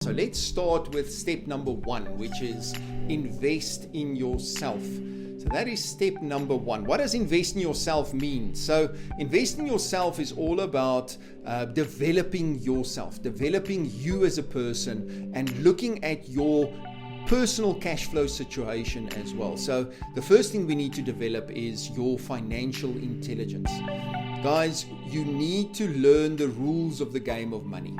So let's start with step number 1, which is invest in yourself. So that is step number 1. What does invest in yourself mean? So invest in yourself is all about developing yourself, developing you as a person, and looking at your personal cash flow situation as well. So the first thing we need to develop is your financial intelligence. Guys, you need to learn the rules of the game of money.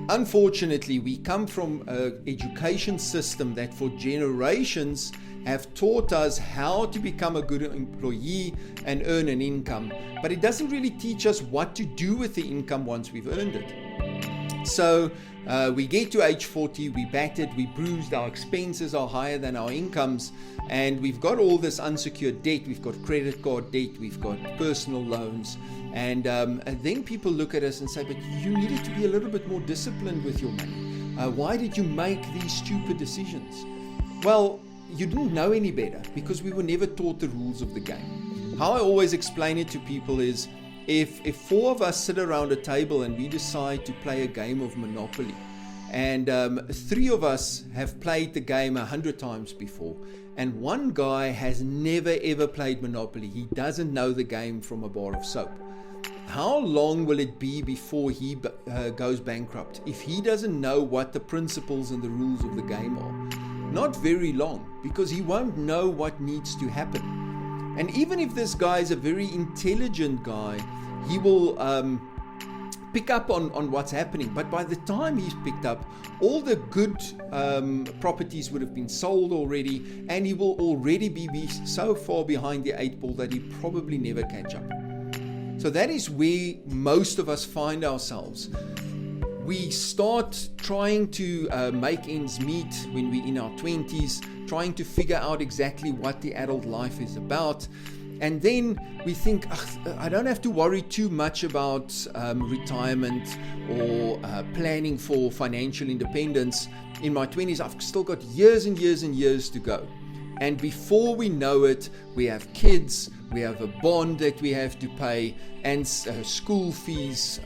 Unfortunately, we come from an education system that for generations have taught us how to become a good employee and earn an income, but it doesn't really teach us what to do with the income once we've earned it. So we get to age 40, we battered, we bruised, our expenses are higher than our incomes, and we've got all this unsecured debt, we've got credit card debt, we've got personal loans, and then people look at us and say, but you needed to be a little bit more disciplined with your money. Why did you make these stupid decisions? Well, you didn't know any better because we were never taught the rules of the game. How I always explain it to people is, if 4 of us sit around a table and we decide to play a game of Monopoly, and 3 of us have played the game 100 times before, and one guy has never ever played Monopoly, he doesn't know the game from a bar of soap, how long will it be before he goes bankrupt if he doesn't know what the principles and the rules of the game are? Not very long, because he won't know what needs to happen. And even if this guy is a very intelligent guy, he will pick up on what's happening. But by the time he's picked up, all the good properties would have been sold already, and he will already be so far behind the 8 ball that he probably never catch up. So that is where most of us find ourselves. We start trying to make ends meet when we're in our 20s, trying to figure out exactly what the adult life is about. And then we think, I don't have to worry too much about retirement or planning for financial independence. In my 20s, I've still got years and years and years to go. And before we know it, we have kids, we have a bond that we have to pay, and school fees,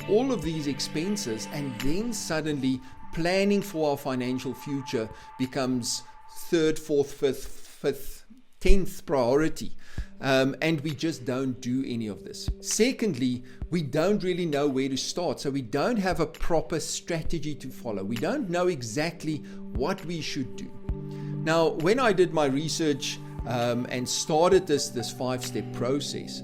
all of these expenses. And then suddenly planning for our financial future becomes 3rd, 4th, 5th, 10th priority. And we just don't do any of this. Secondly, we don't really know where to start. So we don't have a proper strategy to follow. We don't know exactly what we should do. Now, when I did my research and started this 5-step process,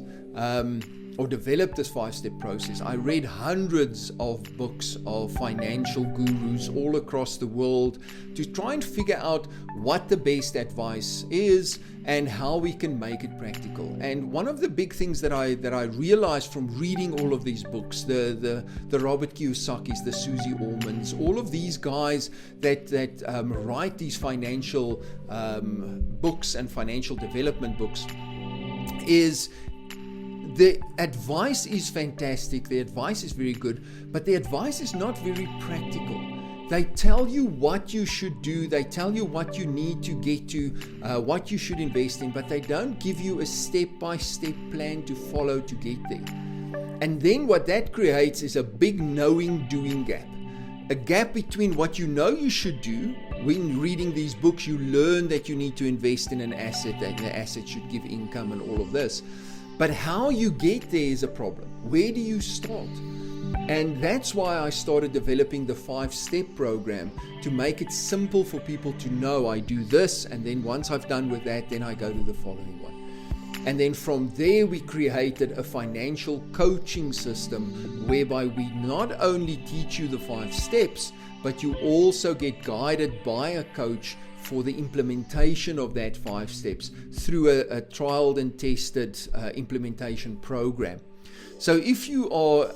or developed this 5-step process, I read hundreds of books of financial gurus all across the world to try and figure out what the best advice is and how we can make it practical. And one of the big things that I realized from reading all of these books, the Robert Kiyosaki's, the Susie Ormans, all of these guys that write these financial books and financial development books, is the advice is fantastic, the advice is very good, but the advice is not very practical. They tell you what you should do, they tell you what you need to get to, what you should invest in, but they don't give you a step-by-step plan to follow to get there. And then what that creates is a big knowing-doing gap. A gap between what you know you should do. When reading these books, you learn that you need to invest in an asset, that the asset should give income and all of this. But how you get there is a problem. Where do you start? And that's why I started developing the 5-step program, to make it simple for people to know I do this, and then once I've done with that, then I go to the following one. And then from there, we created a financial coaching system whereby we not only teach you the 5 steps, but you also get guided by a coach for the implementation of that 5 steps through a trialed and tested implementation program. So if you are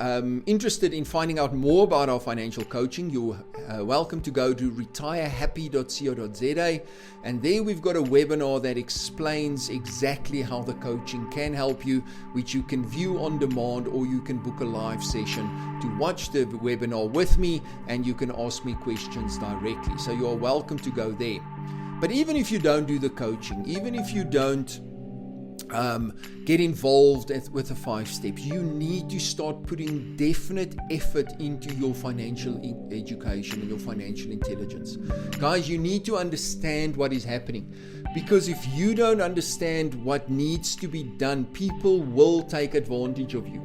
interested in finding out more about our financial coaching, you're welcome to go to retirehappy.co.za, and there we've got a webinar that explains exactly how the coaching can help you, which you can view on demand, or you can book a live session to watch the webinar with me, and you can ask me questions directly. So you are welcome to go there. But even if you don't do the coaching, even if you don't get involved with the 5 steps. You need to start putting definite effort into your financial education and your financial intelligence. Guys, you need to understand what is happening, because if you don't understand what needs to be done, people will take advantage of you.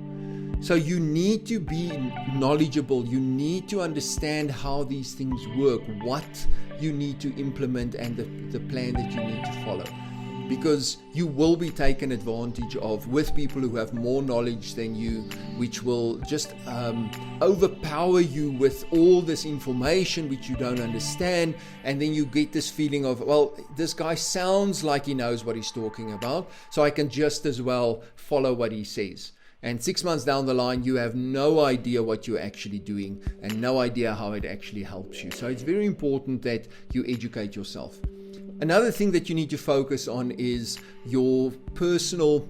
So you need to be knowledgeable. You need to understand how these things work, what you need to implement, and the plan that you need to follow. Because you will be taken advantage of with people who have more knowledge than you, which will just overpower you with all this information which you don't understand. And then you get this feeling of, well, this guy sounds like he knows what he's talking about, so I can just as well follow what he says. And 6 months down the line, you have no idea what you're actually doing and no idea how it actually helps you. So it's very important that you educate yourself. Another thing that you need to focus on is your personal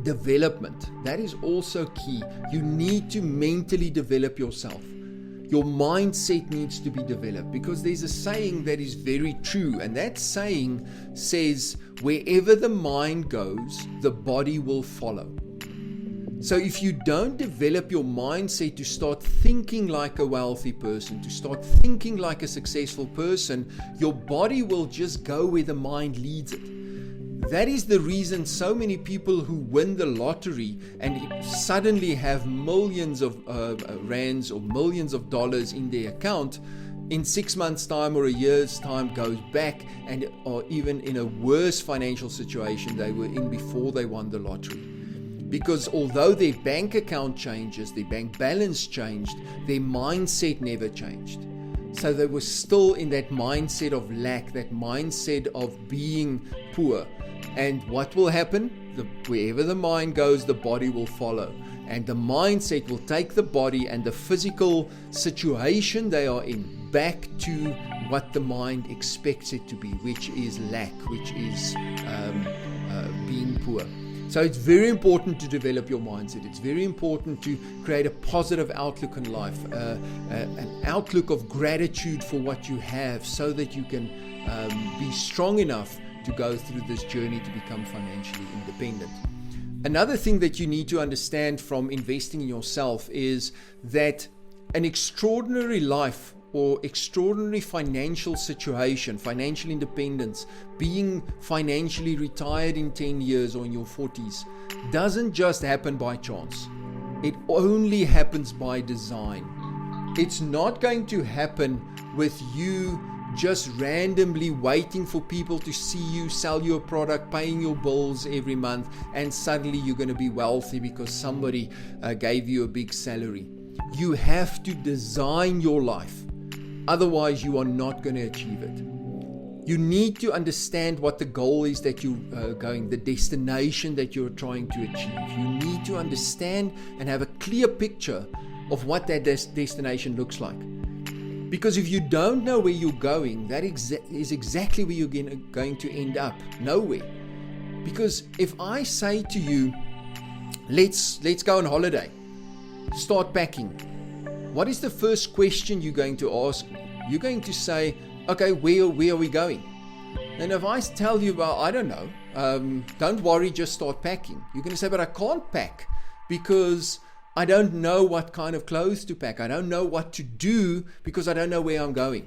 development. That is also key. You need to mentally develop yourself. Your mindset needs to be developed, because there's a saying that is very true, and that saying says, wherever the mind goes, the body will follow. So if you don't develop your mindset to start thinking like a wealthy person, to start thinking like a successful person, your body will just go where the mind leads it. That is the reason so many people who win the lottery and suddenly have millions of rands or millions of dollars in their account, in 6 months' time or a year's time goes back and are even in a worse financial situation they were in before they won the lottery. Because although their bank account changes, their bank balance changed, their mindset never changed. So they were still in that mindset of lack, that mindset of being poor. And what will happen? Wherever the mind goes, the body will follow. And the mindset will take the body and the physical situation they are in back to what the mind expects it to be, which is lack, which is being poor. So it's very important to develop your mindset. It's very important to create a positive outlook in life, an outlook of gratitude for what you have, so that you can be strong enough to go through this journey to become financially independent. Another thing that you need to understand from investing in yourself is that an extraordinary life or extraordinary financial situation, financial independence, being financially retired in 10 years or in your 40s, doesn't just happen by chance. It only happens by design. It's not going to happen with you just randomly waiting for people to see you sell your product, paying your bills every month, and suddenly you're going to be wealthy because somebody gave you a big salary. You have to design your life. Otherwise, you are not going to achieve it. You need to understand what the goal is that you're the destination that you're trying to achieve. You need to understand and have a clear picture of what that destination looks like. Because if you don't know where you're going, that is exactly where you're going to end up. Nowhere. Because if I say to you, let's go on holiday, start packing. What is the first question you're going to ask me? You're going to say, okay, where are we going? And if I tell you, well, I don't know, don't worry, just start packing. You're going to say, but I can't pack because I don't know what kind of clothes to pack. I don't know what to do because I don't know where I'm going.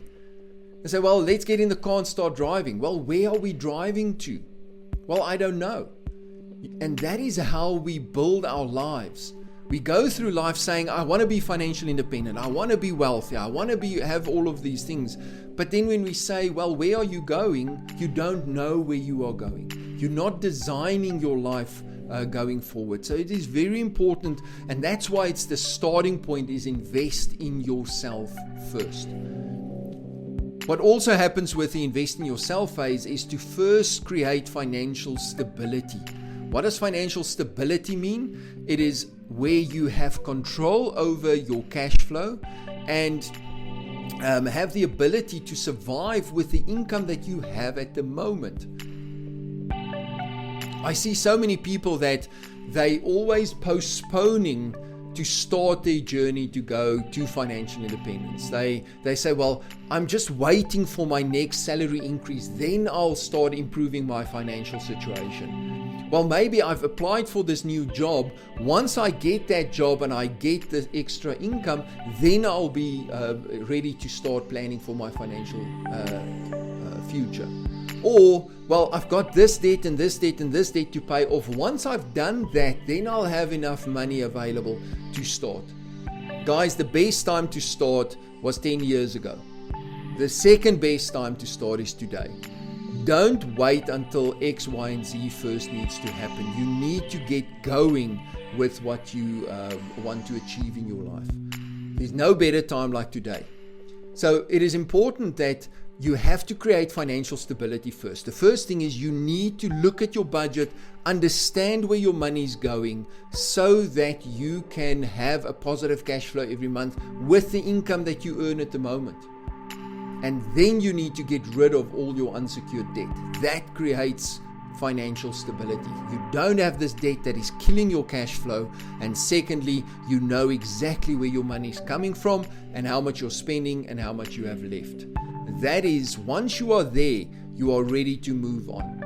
I say, well, let's get in the car and start driving. Well, where are we driving to? Well, I don't know. And that is how we build our lives. We go through life saying, I want to be financially independent. I want to be wealthy. I want to have all of these things. But then when we say, well, where are you going? You don't know where you are going. You're not designing your life going forward. So it is very important. And that's why it's the starting point is invest in yourself first. What also happens with the invest in yourself phase is to first create financial stability. What does financial stability mean? It is where you have control over your cash flow and have the ability to survive with the income that you have at the moment. I see so many people that they always postponing to start their journey to go to financial independence. They say, well, I'm just waiting for my next salary increase, then I'll start improving my financial situation. well, maybe I've applied for this new job. Once I get that job and I get the extra income, then I'll be ready to start planning for my financial future. Or, well, I've got this debt and this debt and this debt to pay off. Once I've done that, then I'll have enough money available to start. Guys, the best time to start was 10 years ago. The second best time to start is today. Don't wait until X, Y, and Z first needs to happen. You need to get going with what you want to achieve in your life. There's no better time like today. So it is important that you have to create financial stability first. The first thing is you need to look at your budget, understand where your money is going so that you can have a positive cash flow every month with the income that you earn at the moment. And then you need to get rid of all your unsecured debt. That creates financial stability. You don't have this debt that is killing your cash flow. And secondly, you know exactly where your money is coming from and how much you're spending and how much you have left. That is, once you are there, you are ready to move on.